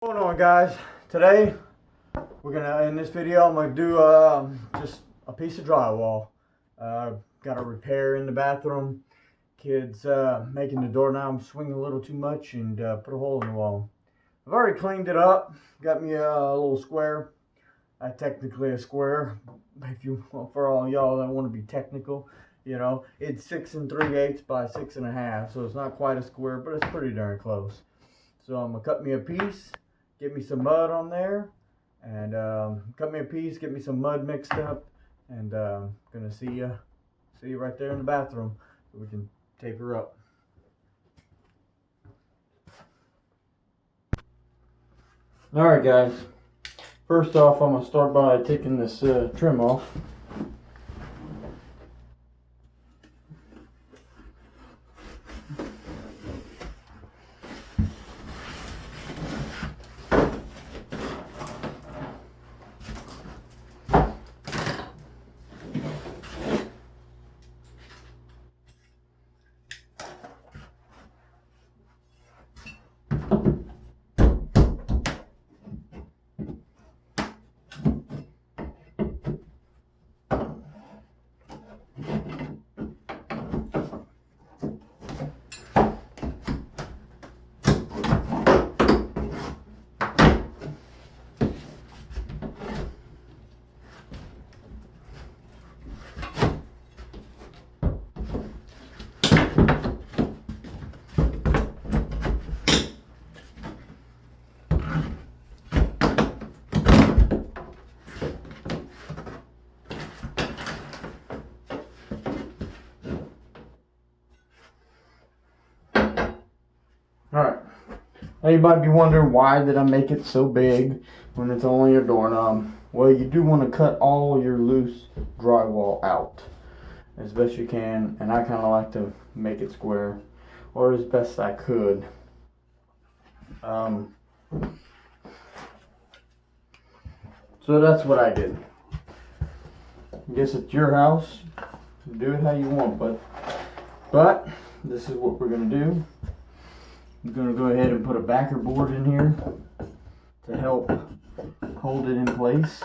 What's going on, guys? Today in this video I'm gonna do just a piece of drywall. Got a repair in the bathroom. Kids making the doorknob swing a little too much and put a hole in the wall. I've already cleaned it up. Got me a little square. Technically a square, if you for all y'all that want to be technical. It's 6 3/8 by 6 1/2, so it's not quite a square, but it's pretty darn close. So I'm gonna cut me a piece, get me some mud on there, and cut me a piece, get me some mud mixed up, and gonna see you right there in the bathroom so we can tape her up. All right, guys. First off, I'm gonna start by taking this trim off. Alright, now you might be wondering, why did I make it so big when it's only a doorknob? Well, you do want to cut all your loose drywall out as best you can, and I kind of like to make it square, or as best I could. So that's what I did. I guess it's your house, do it how you want, but this is what we're going to do. I'm going to go ahead and put a backer board in here to help hold it in place.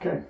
Okay.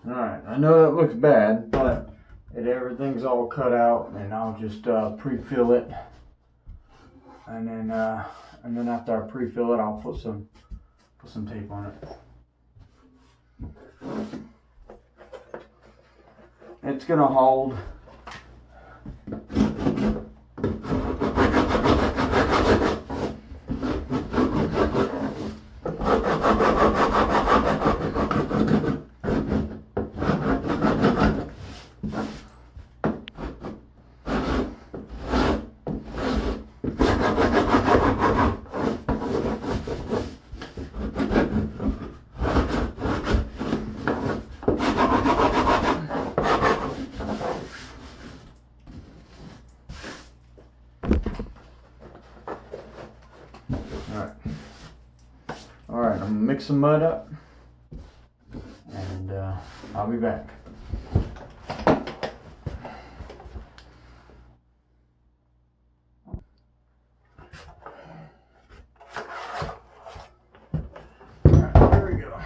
Alright, I know that looks bad, but everything's all cut out, and I'll just pre-fill it. And then after I pre-fill it, I'll put some tape on it. It's gonna hold. Alright, I'm gonna mix some mud up, and I'll be back. Alright, here we go.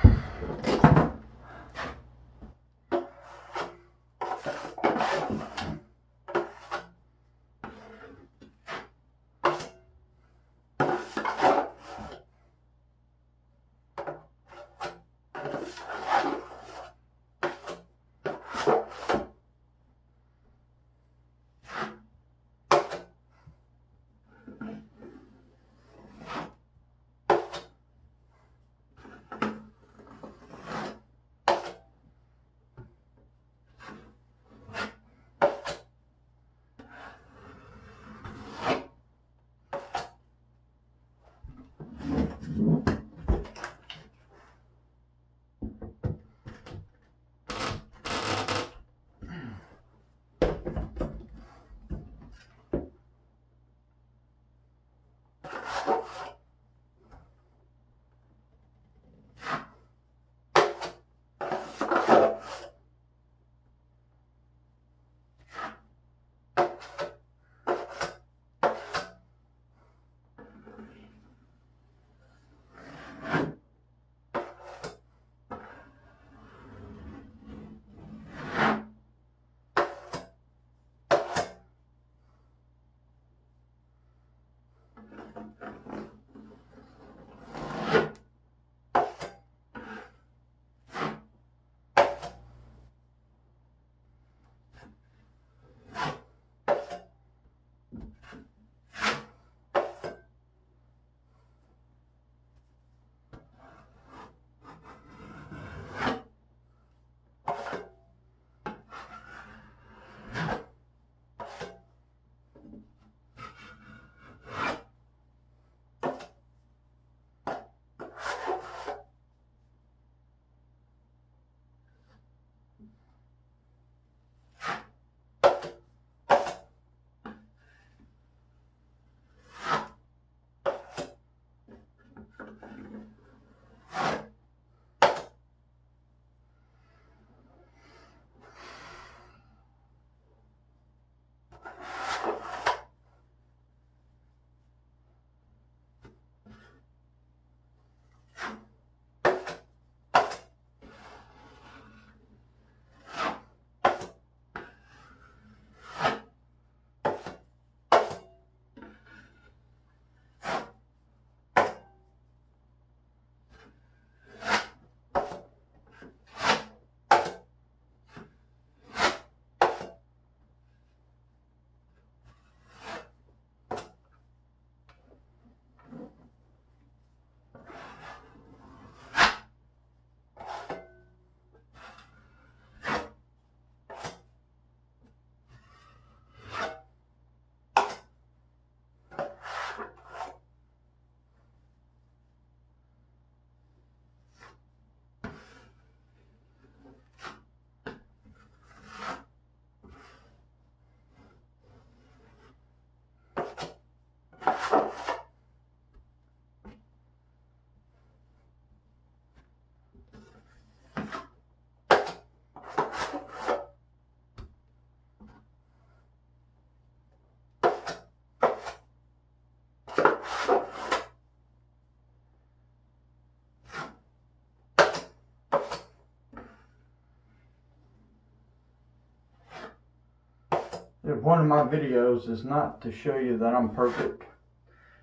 The point of my videos is not to show you that I'm perfect,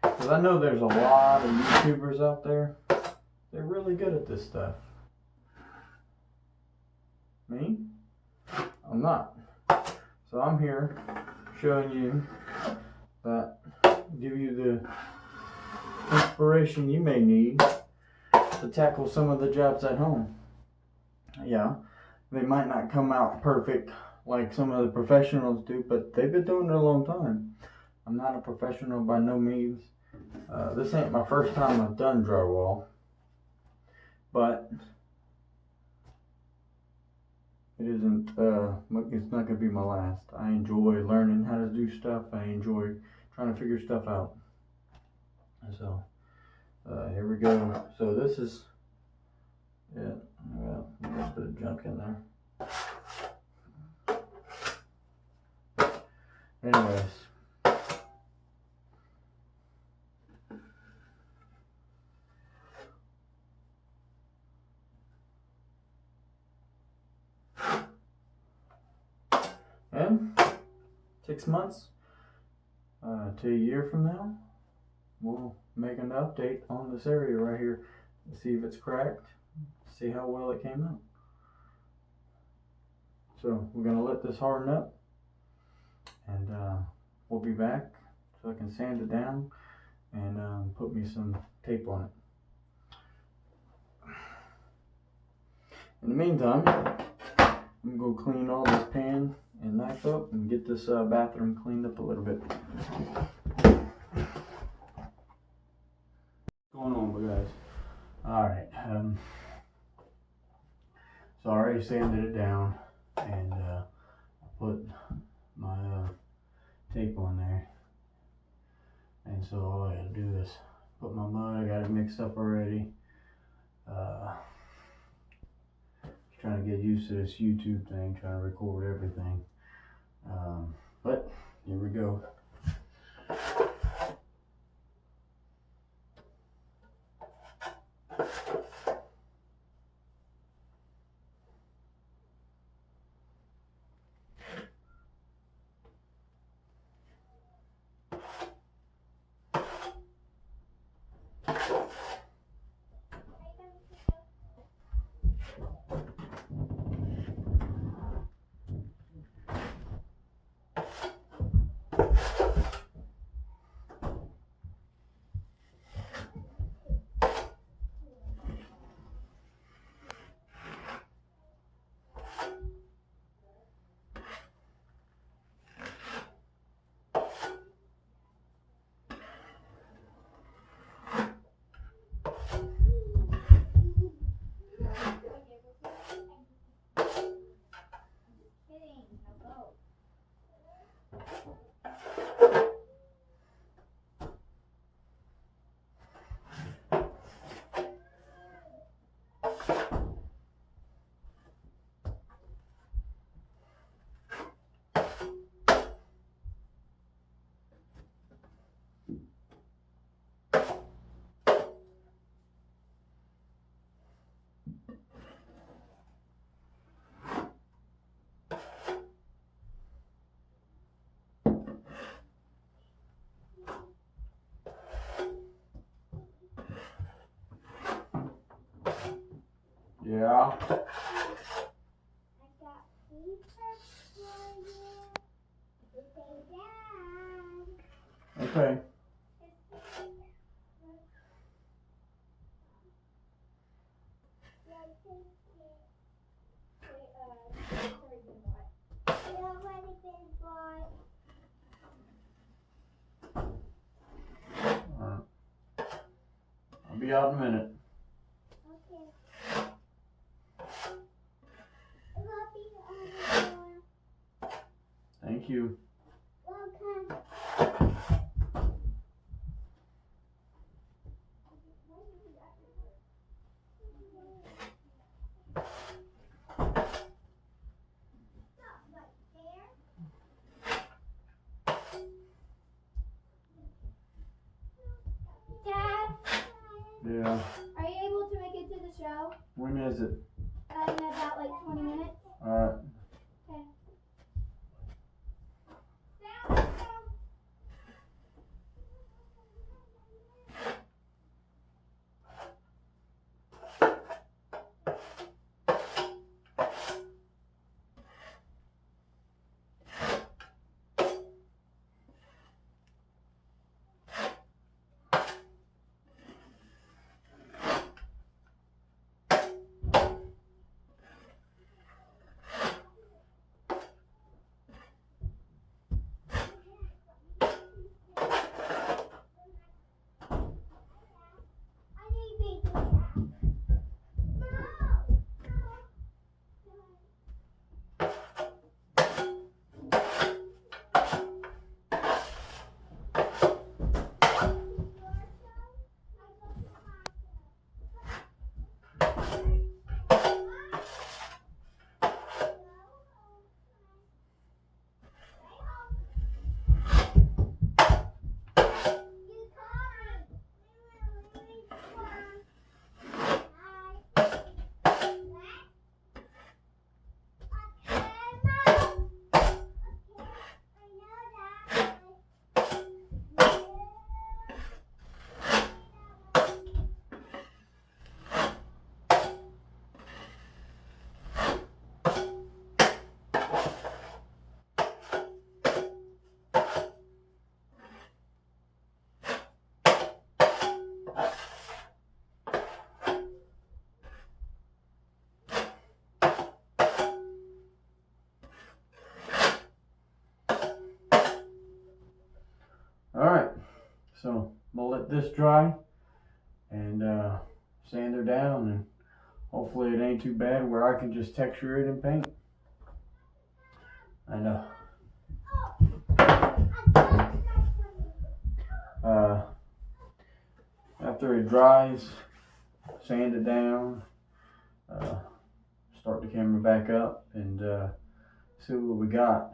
because I know there's a lot of YouTubers out there. They're really good at this stuff. Me? I'm not. So I'm here showing you that, give you the inspiration you may need to tackle some of the jobs at home. Yeah, they might not come out perfect like some of the professionals do, but they've been doing it a long time. I'm not a professional by no means. This ain't my first time I've done drywall, but it isn't, it's not gonna be my last. I enjoy learning how to do stuff. I enjoy trying to figure stuff out. So, here we go. So this is, yeah, well, a little bit of junk in there. Anyways. And 6 months to a year from now, we'll make an update on this area right here. See if it's cracked, see how well it came out. So we're gonna let this harden up, and we'll be back so I can sand it down and put me some tape on it. In the meantime, I'm gonna go clean all this pan and knife up and get this bathroom cleaned up a little bit. What's going on, guys? Alright, so I already sanded it down, and I put my tape on there, and so all I gotta do is put my mud. I got it mixed up already. Trying to get used to this YouTube thing, trying to record everything. But here we go. Yeah. Okay. I'll be out in a minute. Thank you. Welcome. Dad? Yeah. Are you able to make it to the show? When is it? In about like 20 minutes. Alright. Okay. So I'm gonna let this dry and sand her down, and hopefully it ain't too bad where I can just texture it and paint. I know. After it dries, sand it down, start the camera back up, and see what we got.